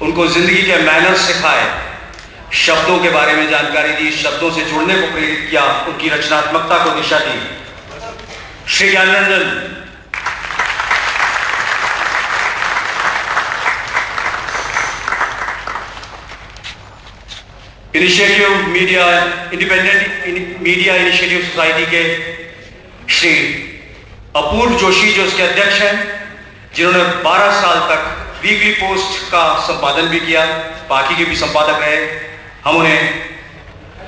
उनको जिंदगी के मैनर्स सिखाए, शब्दों के बारे में जानकारी दी, शब्दों से जुड़ने को प्रेरित किया, उनकी रचनात्मकता को दिशा दी। Shri Gyanranjan initiative media independent media initiative society के श्री अपूर्व जोशी जो इसके अध्यक्ष हैं, जिन्होंने 12 साल तक वीकली पोस्ट का संपादन भी किया, बाकी के भी संपादक रहे, हम उन्हें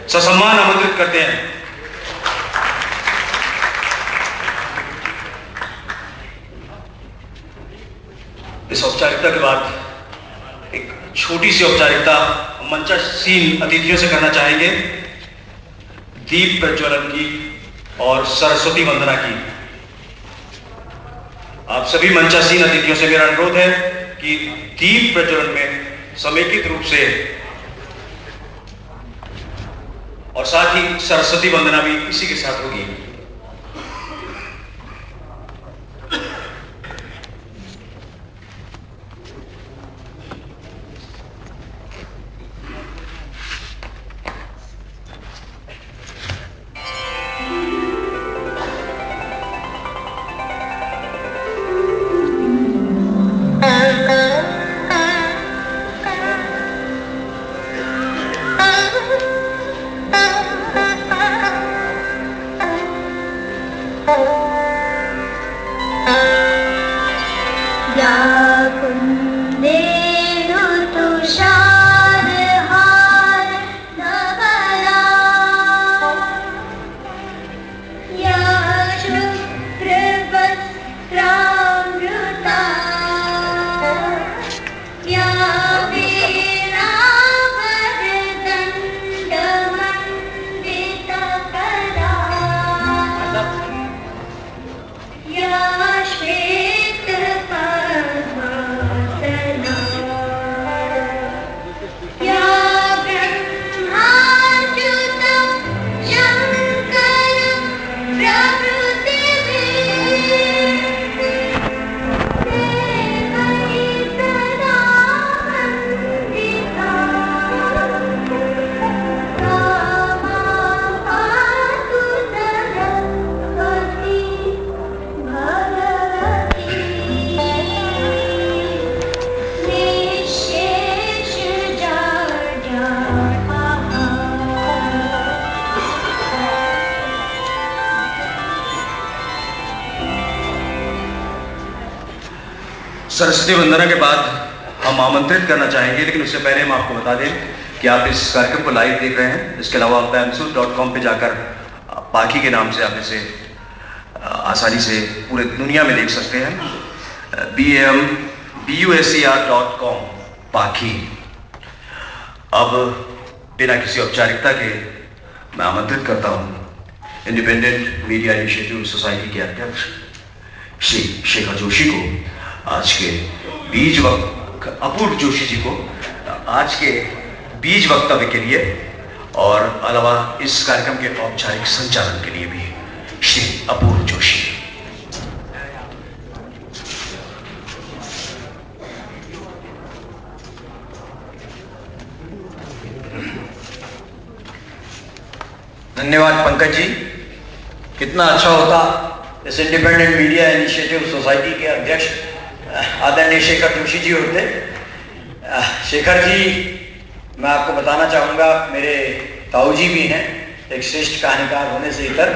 ससम्मान आमंत्रित करते हैं। इस औपचारिकता के बाद एक छोटी सी औपचारिकता मंचासीन अतिथियों से करना चाहेंगे, दीप प्रज्वलन की और सरस्वती वंदना की। आप सभी मंचासीन अतिथियों से मेरा अनुरोध है कि दीप प्रज्वलन में समेकित रूप से और साथ ही सरस्वती वंदना भी इसी के साथ होगी। सरस्वती वंदना के बाद हम आमंत्रित करना चाहेंगे, लेकिन उससे पहले हम आपको बता दें कि आप इस कार्यक्रम को लाइव देख रहे हैं। इसके अलावा आप pamsu.com पे जाकर पाखी के नाम से आप इसे आसानी से पूरे दुनिया में देख सकते हैं। BAMBUSER.com पाखी। अब बिना किसी औपचारिकता के मैं आमंत्रित करता हूँ इंडिपेंडेंट मीडिया इनिशिएटिव सोसाइटी के अध्यक्ष श्री शेखर जोशी को, आज के बीज अपूर्व जोशी जी को आज के बीज वक्तव्य के लिए, और अलावा इस कार्यक्रम के औपचारिक संचालन के लिए भी श्री अपूर्व जोशी। धन्यवाद पंकज जी। कितना अच्छा होता इस इंडिपेंडेंट मीडिया इनिशिएटिव सोसाइटी के अध्यक्ष आदरणीय शेखर जोशी जी होते। शेखर जी, मैं आपको बताना चाहूँगा, मेरे ताऊ जी भी हैं, एक श्रेष्ठ कहानीकार होने से इतर,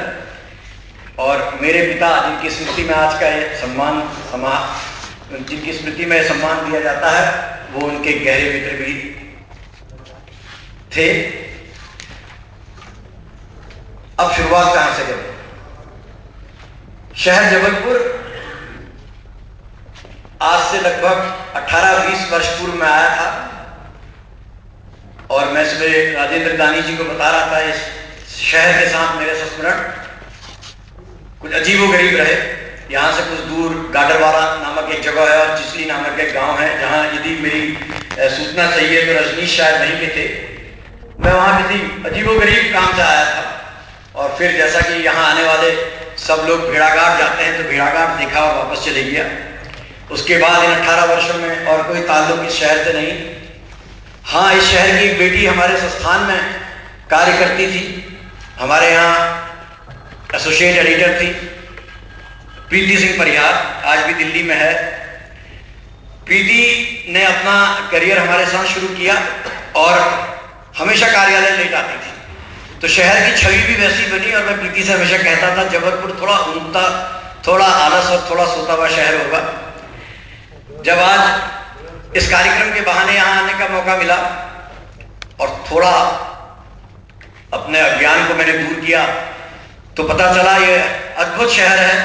और मेरे पिता जिनकी स्मृति में आज का ये जिनकी स्मृति में सम्मान दिया जाता है, वो उनके गहरे मित्र भी थे। अब शुरुआत कहाँ से करें? शहर जबलपुर आज से लगभग 18-20 वर्ष पूर्व में आया था, और मैं सुबह राजेंद्र दानी जी को बता रहा था, इस शहर के साथ मेरे संस्मरण कुछ अजीबोगरीब रहे। यहाँ से कुछ दूर गाडरवाड़ा नामक एक जगह है और चिचली नामक एक गांव है, जहाँ यदि मेरी सूचना सही है तो रजनीश शायद वहीं के थे। मैं वहाँ किसी अजीबोगरीब काम से आया था, और फिर जैसा कि यहाँ आने वाले सब लोग भेड़ाघाट जाते हैं तो भेड़ाघाट देखा और वापस चले गया। उसके बाद इन 18 वर्षों में और कोई ताल्लुक इस शहर से नहीं, हाँ, इस शहर की एक बेटी हमारे संस्थान में कार्य करती थी, हमारे यहाँ एसोसिएट एडिटर थी, प्रीति सिंह परिहार, आज भी दिल्ली में है। प्रीति ने अपना करियर हमारे साथ शुरू किया और हमेशा कार्यालय लेट आती थी, तो शहर की छवि भी वैसी बनी। और मैं प्रीति से हमेशा कहता था जबलपुर थोड़ा ऊँघता, थोड़ा आलस और थोड़ा सोता हुआ शहर होगा। जब आज इस कार्यक्रम के बहाने यहाँ आने का मौका मिला और थोड़ा अपने अज्ञान को मैंने दूर किया, तो पता चला ये अद्भुत शहर है,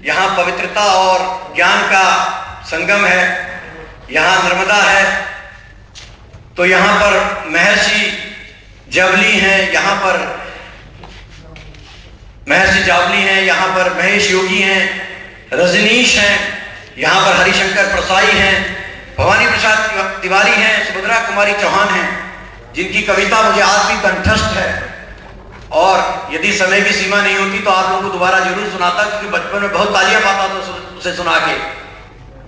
यहाँ पवित्रता और ज्ञान का संगम है, यहाँ नर्मदा है, तो यहाँ पर महर्षि जावली हैं, यहाँ पर महर्षि जावली हैं, यहाँ पर महेश योगी हैं, रजनीश हैं, यहाँ पर हरिशंकर प्रसाई हैं, भवानी प्रसाद तिवारी हैं, सुभद्रा कुमारी चौहान हैं, जिनकी कविता मुझे आज भी कंठस्थ है। और यदि समय की सीमा नहीं होती तो आप लोगों को दोबारा जरूर सुनाता, क्योंकि बचपन में बहुत तालियां पाता था उसे सुना के।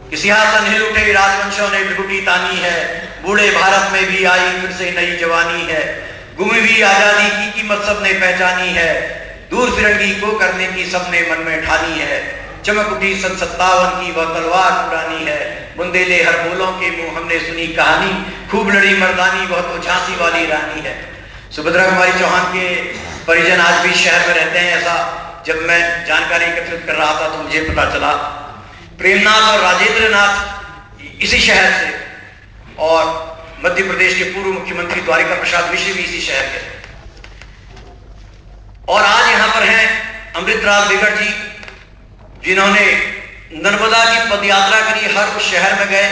कि सिंहासन हिल उठे राजवंशों ने भ्रुकुटी तानी है, बूढ़े भारत में भी आई फिर से नई जवानी है, गुमी हुई आजादी की कीमत सबने पहचानी है, दूर फिरंगी को करने की सबने मन में ठानी है, चमक उठी सन 57 की वह तलवार पुरानी है, बुंदेले हर बोलों के मुंह हमने सुनी कहानी, खूब लड़ी मर्दानी वह तो झांसी वाली रानी है। सुभद्रा कुमारी चौहान के परिजन आज भी शहर में रहते हैं। ऐसा जब मैं जानकारी एकत्रित कर रहा था तो मुझे पता चला। प्रेमनाथ और राजेंद्र नाथ इसी शहर से, और मध्य प्रदेश के पूर्व मुख्यमंत्री द्वारिका प्रसाद मिश्र भी इसी शहर के। और आज यहां पर हैं अमृतलाल बेगड़ जी, जिन्होंने नर्मदा की पदयात्रा करी, हर उस शहर में गए,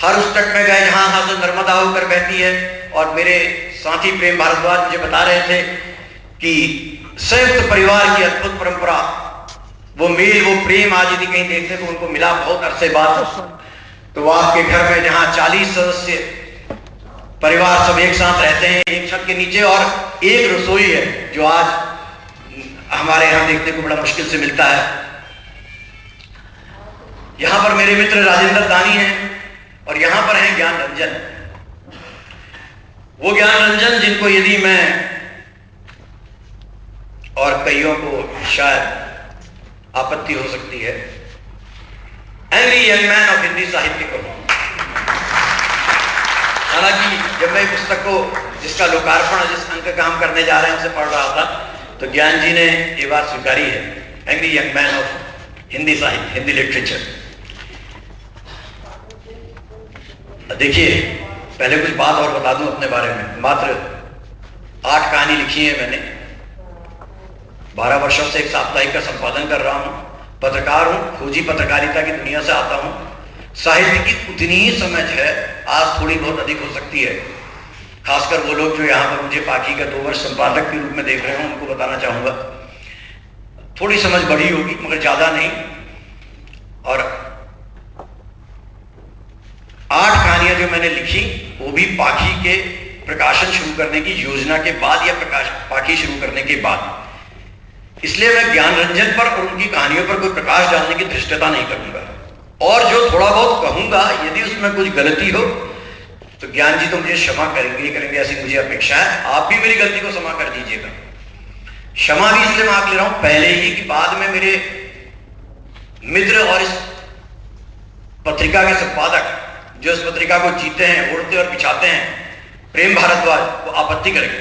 हर उस तट में गए जहां से नर्मदा होकर बहती है। और मेरे साथी प्रेम भारद्वाज मुझे बता रहे थे कि संयुक्त परिवार की अद्भुत परंपरा, वो मेल, वो प्रेम आज यदि कहीं देखने को उनको मिला बहुत अरसे बाद, तो वो आपके घर में जहां 40 सदस्य परिवार सब एक साथ रहते हैं एक छत के नीचे, और एक रसोई है, जो आज हमारे यहां देखने को बड़ा मुश्किल से मिलता है। यहां पर मेरे मित्र राजेंद्र दानी हैं, और यहां पर हैं ज्ञान रंजन, वो ज्ञान रंजन जिनको यदि मैं और कईयों को शायद आपत्ति हो सकती है, angry young man of Hindi साहित्य कहूं। हालांकि जब मैं पुस्तक को, जिसका लोकार्पण जिस अंक का हम करने जा रहे हैं उसे पढ़ रहा था, तो ज्ञान जी ने ये बात स्वीकारी है, angry young man of Hindi साहित्य, हिंदी लिटरेचर। देखिए, पहले कुछ बात और बता दूं अपने बारे में। मात्र 8 कहानी लिखी है मैंने, 12 वर्षों से एक साप्ताहिक का संपादन कर रहा हूं, पत्रकार हूं, खोजी पत्रकारिता की दुनिया से आता हूं। साहित्य की उतनी ही समझ है, आज थोड़ी बहुत अधिक हो सकती है, खासकर वो लोग जो यहाँ पर मुझे पाखी का 2 वर्ष संपादक के रूप में देख रहे हो, उनको बताना चाहूंगा थोड़ी समझ बढ़ी होगी, मगर ज्यादा नहीं। और 8 कहानियां जो मैंने लिखी वो भी पाखी के प्रकाशन शुरू करने की योजना के बाद, या पाखी शुरू करने के बाद। इसलिए मैं ज्ञान रंजन पर और उनकी कहानियों पर कोई प्रकाश डालने की धृष्टता नहीं करूंगा, और जो थोड़ा बहुत कहूंगा यदि उसमें कुछ गलती हो तो ज्ञान जी तो मुझे क्षमा करेंगे, ऐसी मुझे अपेक्षा है। आप भी मेरी गलती को क्षमा कर दीजिएगा। क्षमा भी इसलिए मांग ले रहा हूं पहले ही कि बाद में मेरे मित्र और इस पत्रिका के संपादक जो इस पत्रिका को जीते हैं, ओढ़ते और बिछाते हैं, प्रेम भारद्वाज, वो आपत्ति करेंगे।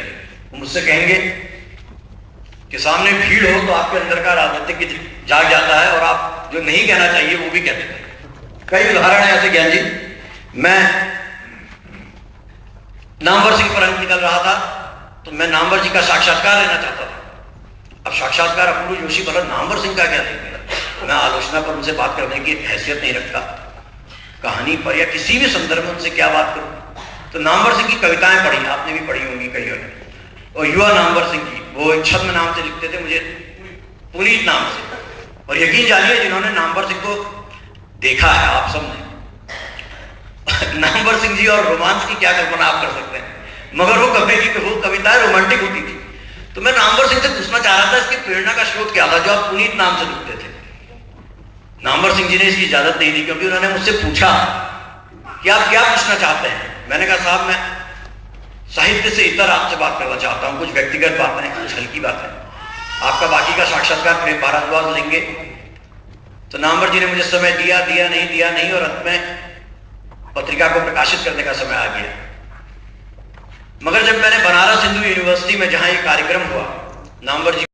वो मुझसे कहेंगे कि सामने भीड़ हो तो आपके अंदर का राजनीतिक जाग जाता है और आप जो नहीं कहना चाहिए वो भी कहते हैं। कई उदाहरण है ऐसे ज्ञान जी। मैं नामवर सिंह पर अंक निकल रहा था तो मैं नामवर जी का साक्षात्कार लेना चाहता था। अब साक्षात्कार अपूर्व जोशी बोला नामवर सिंह का क्या लेंगे, मैं आलोचना पर उनसे बात करने की हैसियत नहीं रखता, कहानी पर या किसी भी संदर्भ में उनसे क्या बात करूं। तो नामवर सिंह की कविताएं पढ़ी, आपने भी पढ़ी होंगी कईयों ने, और युवा नामवर सिंह की, वो छद्म नाम से लिखते थे, मुझे पुनीत नाम से। और यकीन जानिए जिन्होंने नामवर सिंह को देखा है, आप सब ने नामवर सिंह जी और रोमांस की क्या कल्पना आप कर सकते हैं, मगर वो कविताएं रोमांटिक होती थी। तो मैं नामवर सिंह से पूछना चाह रहा था इसकी प्रेरणा का स्रोत क्या था जो आप पुनीत नाम से लिखते थे। नामवर सिंह जी ने इसकी इजाजत नहीं दी, क्योंकि उन्होंने मुझसे पूछा कि आप क्या पूछना चाहते हैं। मैंने कहा साहब मैं साहित्य से इतर आपसे बात करना चाहता हूं, कुछ व्यक्तिगत बातें, कुछ हल्की बातें। आपका बाकी का साक्षात्कार प्रेम भारद्वाज लेंगे। तो नामवर जी ने मुझे समय दिया नहीं और अंत में पत्रिका को प्रकाशित करने का समय आ गया। मगर जब मैंने बनारस हिंदू यूनिवर्सिटी में जहां ये कार्यक्रम हुआ, नामवर जी